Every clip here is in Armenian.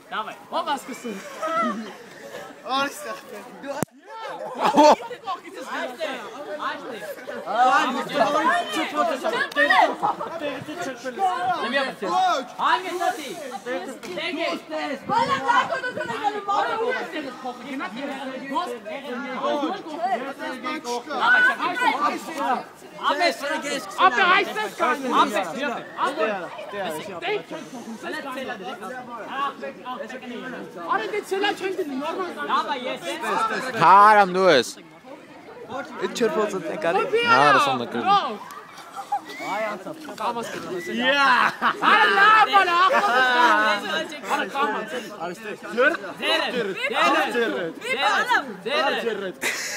Давай. Опа, սկսում։ Արստեղ։ Ապե այստեղ կան։ Արա դե ցելա չեն դի նորմալ կան։ Давай, ես։ Հարամ դու ես։ Այդ չորփոցը տեկարի։ Հարը սոնդակը։ Կամաս կնես։ Արա լավ արա Արա կամաս։ Արստեղ։ Ձերը։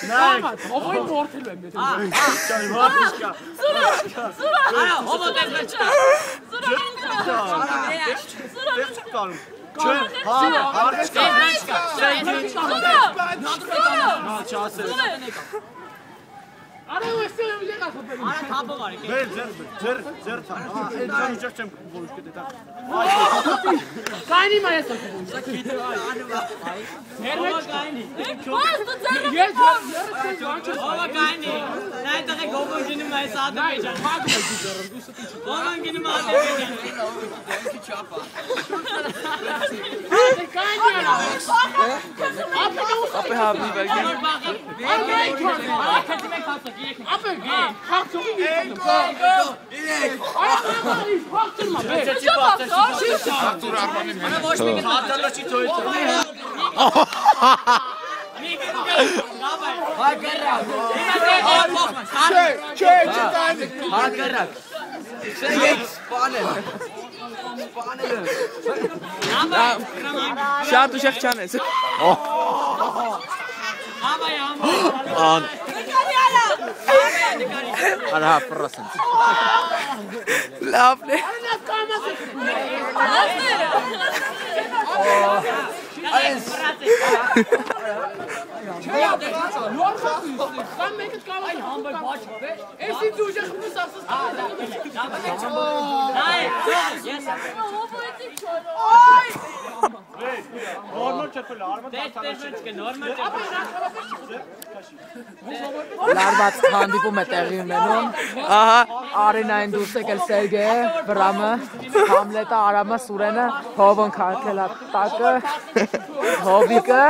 Կամաս, ովոյ մորթել եմ եթե։ Ճանի վարդիշկա։ Արա, հովո դերվեչա։ Չէ, հարդիշկա։ Արա ու էստեղ եմ եղա խփել։ Արա թափը վարի։ Ձեր թա։ Այն ուժեղ չեմ որոշ կտա։ Կայնի մայ ես խփում։ Հովո կայնի։ Ես Հովո կայնի։ Նայտեղ է գոբոն գինում այս ադը մեջան։ Գոբոն գինում ադը մեջան։ կայնի արա։ Ապե հավի բագի։ Ապե խաղցողի Շատ ուժեղ չանես։ Արա պրասն։ Լավն է։ Կամ մեկը կարող է համբեր բաչ վեր։ Էս ինձ ուժեղ խմես ասես։ Նորմալ չփել, արմեն Լարված հանդիպում է տեղի ունենում։ Ահա Արինային դուրս եկել Սերգեյը, Վրամը, Համլետը, Արամը, Սուրենը, Հովոն քարքել տակը, Հովիկը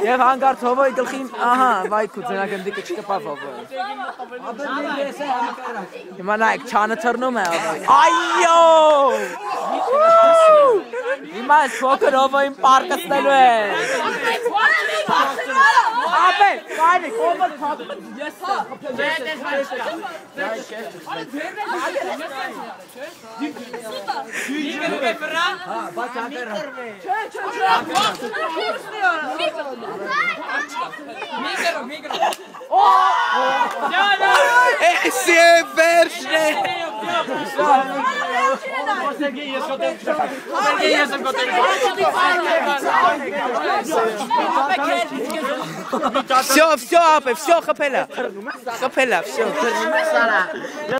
եւ հանգարց Հովոյի գլխին, ահա, վայքու ձնագնդիկը չկպավ Հովոյը։ Հիմա նայեք, չանը թռնում է Հովոյի։ Այո! Հիմա այս փոքր Հովոյին պարկացնելու է։ Ապե, կայնի, կոմը թատում ես սա։ Էսի է վերջն է։ Все, апе, все, хапела, все.